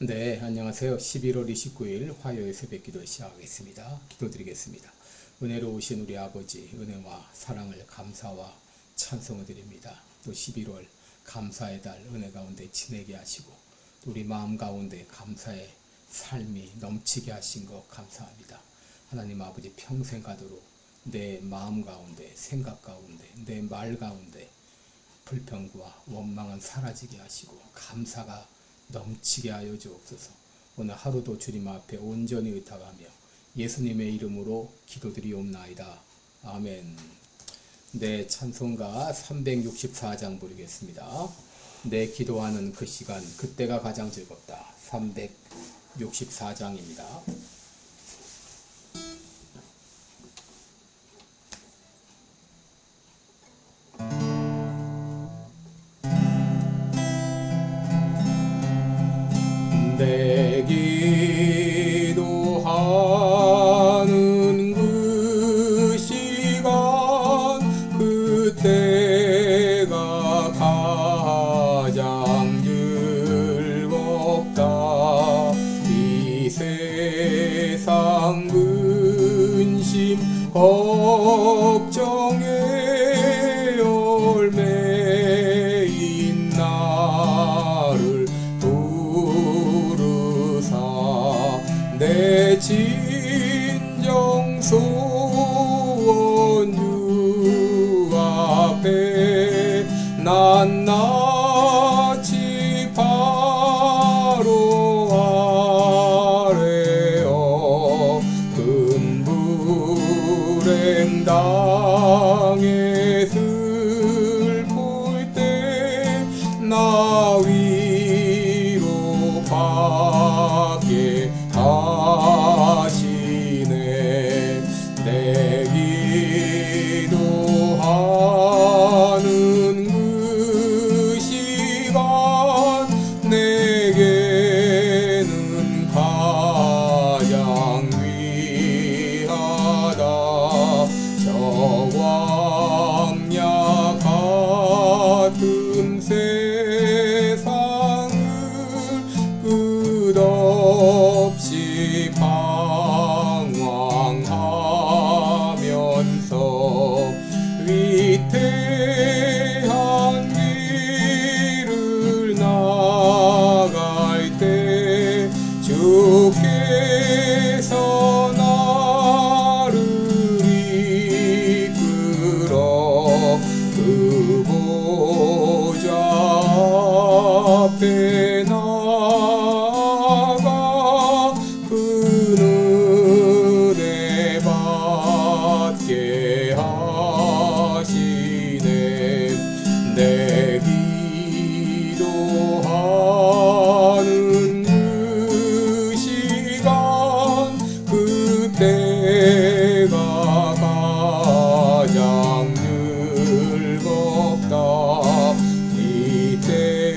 네, 안녕하세요. 11월 29일 화요일 새벽기도 시작하겠습니다. 기도드리겠습니다. 은혜로우신 우리 아버지, 은혜와 사랑을 감사와 찬송을 드립니다. 또 11월 감사의 달 은혜 가운데 지내게 하시고 또 우리 마음 가운데 감사의 삶이 넘치게 하신 것 감사합니다. 하나님 아버지 평생 가도록 내 마음 가운데, 생각 가운데, 내 말 가운데 불평과 원망은 사라지게 하시고 감사가 넘치게 하여 주옵소서. 오늘 하루도 주님 앞에 온전히 의탁하며 예수님의 이름으로 기도드리옵나이다. 아멘. 네, 찬송가 364장 부르겠습니다. 내 기도하는 그 시간, 그때가 가장 즐겁다. 364장입니다. 내 기도하는 그 시간 그때가 가장 즐겁다. 이 세상 근심 걱정에 얽매인 나를 내 진정 소원 주 앞에 낱낱이 바로 아뢰어 큰 불행 당해 슬플 때 나 위로 받게 하시네. 내 기도하는 그 시간 내게는 가장 귀하다. 저 광야 같은 세상을 끝없이 방황하면서 위태한 길을 나갈 때 주께서 나를 이끌어 그 보좌 앞에 나아가 그 은혜 받게 하시네. 내 기도하는 그 시간 그때가 가장 즐겁다.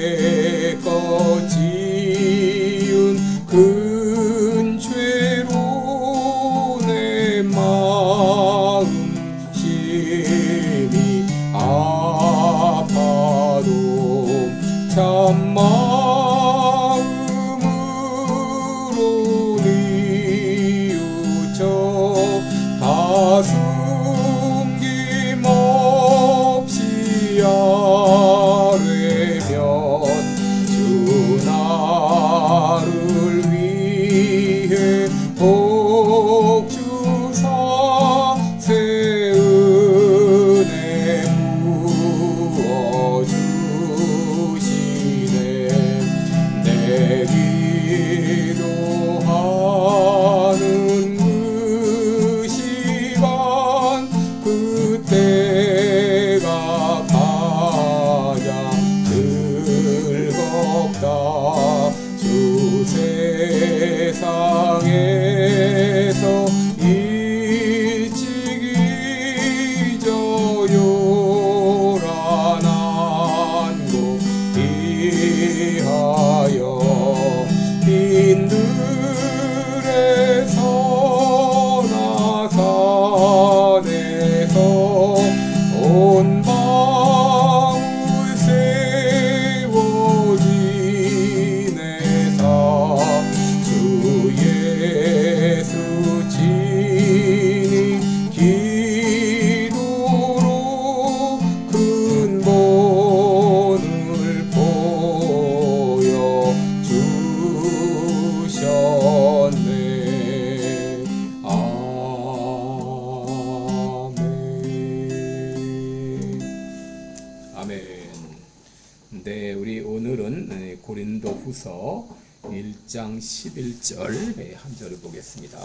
이때껏 지은 큰 죄로 내 마음 심히 아파도 참 마음으로 뉘우쳐 다 숨김없이 아뢰면 주 나를 위해 복 주사 새 은혜 부어 주시네. 네, 우리 오늘은 고린도후서 1장 11절 한 절을 보겠습니다.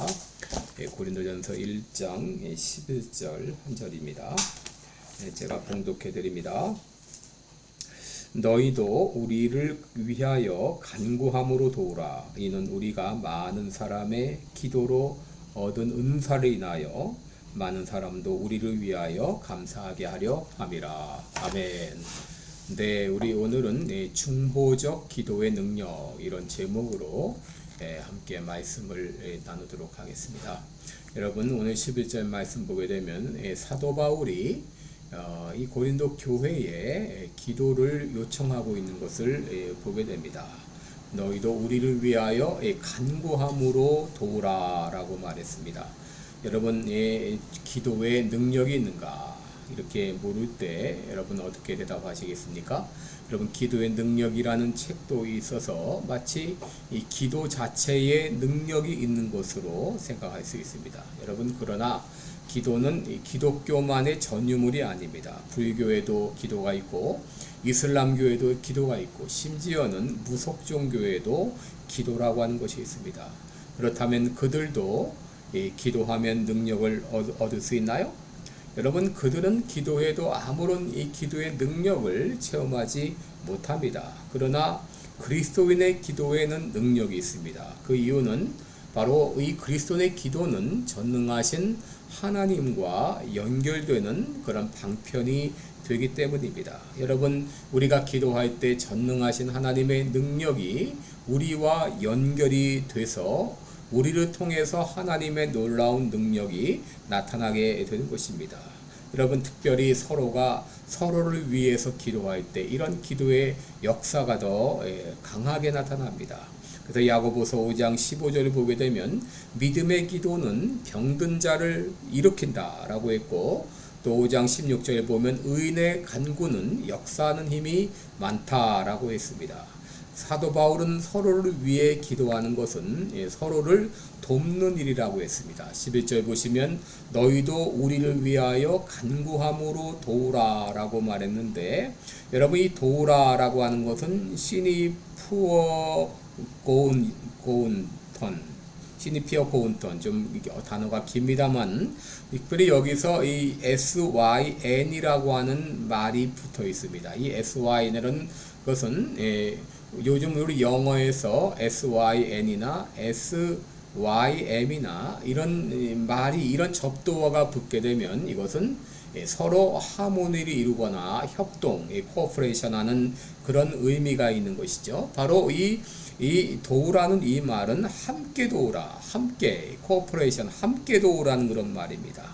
고린도전서 1장 11절 한 절입니다. 제가 봉독해 드립니다. 너희도 우리를 위하여 간구함으로 도우라. 이는 우리가 많은 사람의 기도로 얻은 은사를 인하여 많은 사람도 우리를 위하여 감사하게 하려 함이라. 아멘. 네, 우리 오늘은 중보적 기도의 능력, 이런 제목으로 함께 말씀을 나누도록 하겠습니다. 여러분, 오늘 11절 말씀 보게 되면 사도 바울이 이 고린도 교회에 기도를 요청하고 있는 것을 보게 됩니다. 너희도 우리를 위하여 간구함으로 도우라 라고 말했습니다. 여러분, 기도에 능력이 있는가? 이렇게 물을 때 여러분 어떻게 대답하시겠습니까? 여러분, 기도의 능력이라는 책도 있어서 마치 이 기도 자체에 능력이 있는 것으로 생각할 수 있습니다. 여러분, 그러나 기도는 기독교만의 전유물이 아닙니다. 불교에도 기도가 있고 이슬람교에도 기도가 있고 심지어는 무속종교에도 기도라고 하는 것이 있습니다. 그렇다면 그들도 기도하면 능력을 얻을 수 있나요? 여러분, 그들은 기도해도 아무런 이 기도의 능력을 체험하지 못합니다. 그러나 그리스도인의 기도에는 능력이 있습니다. 그 이유는 바로 이 그리스도인의 기도는 전능하신 하나님과 연결되는 그런 방편이 되기 때문입니다. 여러분, 우리가 기도할 때 전능하신 하나님의 능력이 우리와 연결이 돼서 우리를 통해서 하나님의 놀라운 능력이 나타나게 되는 것입니다. 여러분, 특별히 서로가 서로를 위해서 기도할 때 이런 기도의 역사가 더 강하게 나타납니다. 그래서 야고보서 5장 15절을 보게 되면 믿음의 기도는 병든 자를 일으킨다 라고 했고, 또 5장 16절에 보면 의인의 간구는 역사하는 힘이 많다라고 했습니다. 사도 바울은 서로를 위해 기도하는 것은 서로를 돕는 일이라고 했습니다. 11절 보시면 너희도 우리를 위하여 간구함으로 도우라 라고 말했는데, 여러분, 이 도우라 라고 하는 것은 시니피어 고운턴, 좀 단어가 깁니다만 특별히 여기서 이 syn이라고 하는 말이 붙어 있습니다. 이 syn이라는 것은 요즘 우리 영어에서 syn이나 sym이나 이런 말이, 이런 접두어가 붙게 되면 이것은 서로 하모니를 이루거나 협동, 코퍼레이션 하는 그런 의미가 있는 것이죠. 바로 이 도우라는 이 말은 함께 도우라, 함께, 코퍼레이션, 함께 도우라는 그런 말입니다.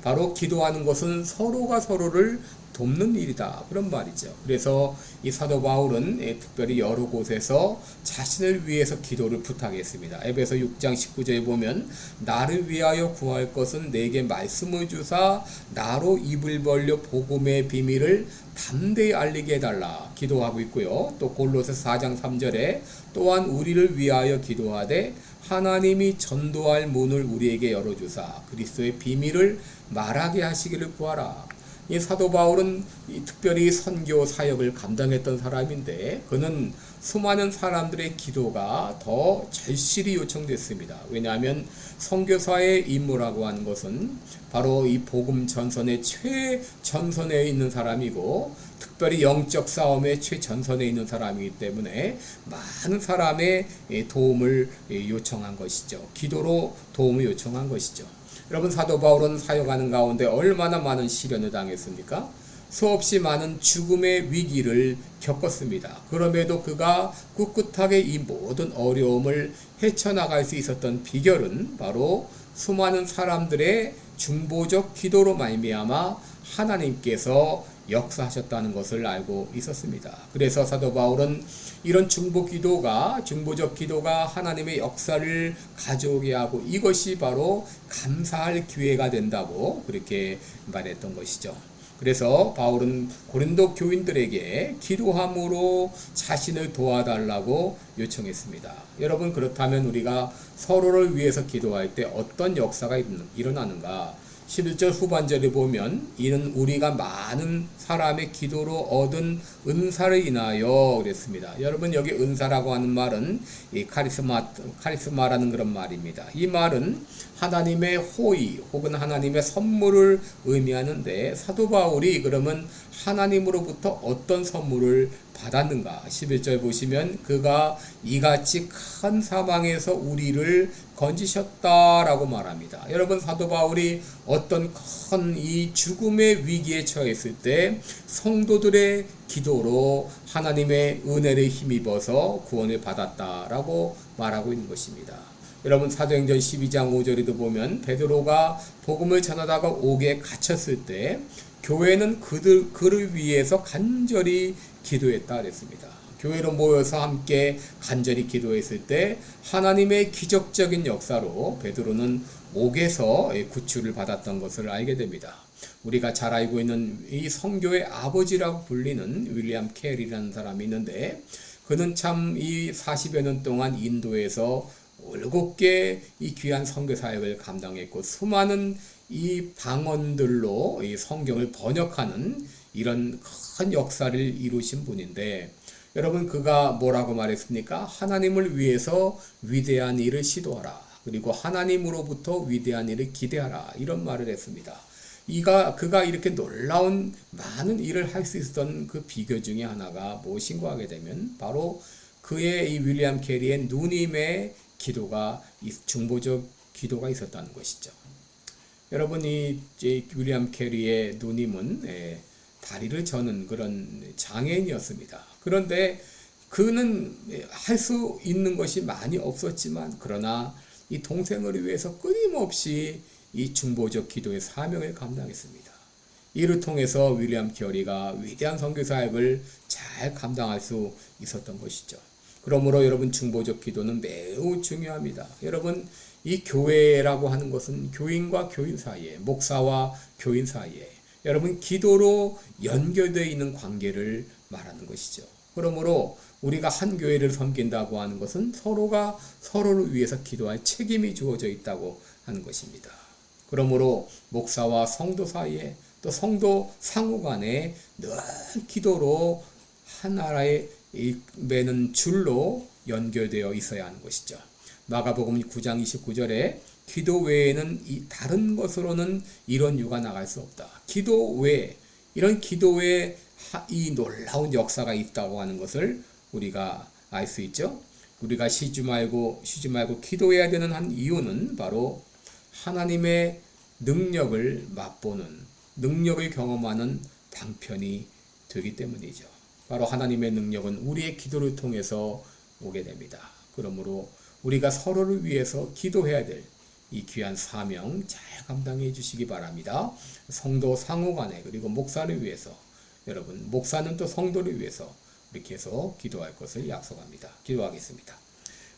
바로 기도하는 것은 서로가 서로를 돕는 일이다, 그런 말이죠. 그래서 이 사도 바울은 특별히 여러 곳에서 자신을 위해서 기도를 부탁했습니다. 에베소 6장 19절에 보면 나를 위하여 구할 것은 내게 말씀을 주사 나로 입을 벌려 복음의 비밀을 담대히 알리게 해달라 기도하고 있고요. 또 골로새 4장 3절에 또한 우리를 위하여 기도하되 하나님이 전도할 문을 우리에게 열어주사 그리스도의 비밀을 말하게 하시기를 구하라. 이 사도 바울은 특별히 선교 사역을 감당했던 사람인데, 그는 수많은 사람들의 기도가 더 절실히 요청됐습니다. 왜냐하면 선교사의 임무라고 하는 것은 바로 이 복음 전선의 최전선에 있는 사람이고, 특별히 영적 싸움의 최전선에 있는 사람이기 때문에 많은 사람의 도움을 요청한 것이죠. 기도로 도움을 요청한 것이죠. 여러분, 사도 바울은 사역하는 가운데 얼마나 많은 시련을 당했습니까? 수없이 많은 죽음의 위기를 겪었습니다. 그럼에도 그가 꿋꿋하게 이 모든 어려움을 헤쳐나갈 수 있었던 비결은 바로 수많은 사람들의 중보적 기도로 말미암아 하나님께서 역사하셨다는 것을 알고 있었습니다. 그래서 사도 바울은 이런 중보적 기도가 하나님의 역사를 가져오게 하고 이것이 바로 감사할 기회가 된다고 그렇게 말했던 것이죠. 그래서 바울은 고린도 교인들에게 기도함으로 자신을 도와달라고 요청했습니다. 여러분, 그렇다면 우리가 서로를 위해서 기도할 때 어떤 역사가 일어나는가? 11절 후반절에 보면 이는 우리가 많은 사람의 기도로 얻은 은사를 인하여 그랬습니다. 여러분 여기 은사라고 하는 말은 이 카리스마라는 그런 말입니다. 이 말은 하나님의 호의 혹은 하나님의 선물을 의미하는데 사도 바울이 그러면 하나님으로부터 어떤 선물을 받았는가? 11절 보시면 그가 이같이 큰 사망에서 우리를 건지셨다라고 말합니다. 여러분 사도 바울이 어떤 큰 이 죽음의 위기에 처했을 때 성도들의 기도로 하나님의 은혜를 힘입어서 구원을 받았다라고 말하고 있는 것입니다. 여러분 사도행전 12장 5절에도 보면 베드로가 복음을 전하다가 옥에 갇혔을 때 교회는 그를 위해서 간절히 기도했다 그랬습니다. 교회로 모여서 함께 간절히 기도했을 때 하나님의 기적적인 역사로 베드로는 옥에서 구출을 받았던 것을 알게 됩니다. 우리가 잘 알고 있는 이 선교의 아버지라고 불리는 윌리엄 캐리라는 사람이 있는데 그는 참 이 40여 년 동안 인도에서 올곧게 이 귀한 선교 사역을 감당했고 수많은 이 방언들로 이 성경을 번역하는 이런 큰 역사를 이루신 분인데 여러분 그가 뭐라고 말했습니까? 하나님을 위해서 위대한 일을 시도하라. 그리고 하나님으로부터 위대한 일을 기대하라. 이런 말을 했습니다. 그가 이렇게 놀라운 많은 일을 할 수 있었던 그 비결 중에 하나가 무엇인가 하게 되면 바로 그의 이 윌리엄 캐리의 누님의 기도가 중보적 기도가 있었다는 것이죠. 여러분 이 윌리엄 캐리의 누님은 다리를 저는 그런 장애인이었습니다. 그런데 그는 할 수 있는 것이 많이 없었지만 그러나 이 동생을 위해서 끊임없이 이 중보적 기도의 사명을 감당했습니다. 이를 통해서 윌리엄 캐리가 위대한 선교 사역을 잘 감당할 수 있었던 것이죠. 그러므로 여러분 중보적 기도는 매우 중요합니다. 여러분 이 교회라고 하는 것은 교인과 교인 사이에 목사와 교인 사이에 여러분 기도로 연결되어 있는 관계를 말하는 것이죠. 그러므로 우리가 한 교회를 섬긴다고 하는 것은 서로가 서로를 위해서 기도할 책임이 주어져 있다고 하는 것입니다. 그러므로 목사와 성도 사이에 또 성도 상호 간에 늘 기도로 하나의 매는 줄로 연결되어 있어야 하는 것이죠. 마가복음 9장 29절에 기도 외에는 다른 것으로는 이런 유가 나갈 수 없다. 기도 외에 이런 기도 외에 이 놀라운 역사가 있다고 하는 것을 우리가 알 수 있죠. 우리가 쉬지 말고 기도해야 되는 한 이유는 바로 하나님의 능력을 맛보는 능력을 경험하는 방편이 되기 때문이죠. 바로 하나님의 능력은 우리의 기도를 통해서 오게 됩니다. 그러므로 우리가 서로를 위해서 기도해야 될 이 귀한 사명 잘 감당해 주시기 바랍니다. 성도 상호간에 그리고 목사를 위해서 여러분 목사는 또 성도를 위해서 이렇게 해서 기도할 것을 약속합니다. 기도하겠습니다.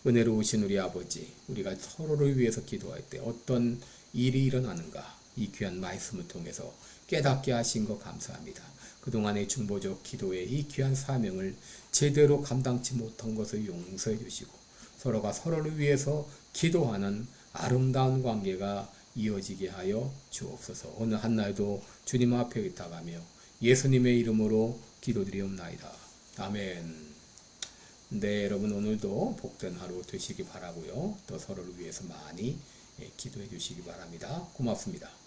은혜로우신 우리 아버지, 우리가 서로를 위해서 기도할 때 어떤 일이 일어나는가 이 귀한 말씀을 통해서 깨닫게 하신 것 감사합니다. 그동안의 중보적 기도의 이 귀한 사명을 제대로 감당치 못한 것을 용서해 주시고 서로가 서로를 위해서 기도하는 아름다운 관계가 이어지게 하여 주옵소서. 오늘 한날도 주님 앞에 의탁하며 예수님의 이름으로 기도드리옵나이다. 아멘. 네, 여러분 오늘도 복된 하루 되시기 바라고요. 또 서로를 위해서 많이 기도해 주시기 바랍니다. 고맙습니다.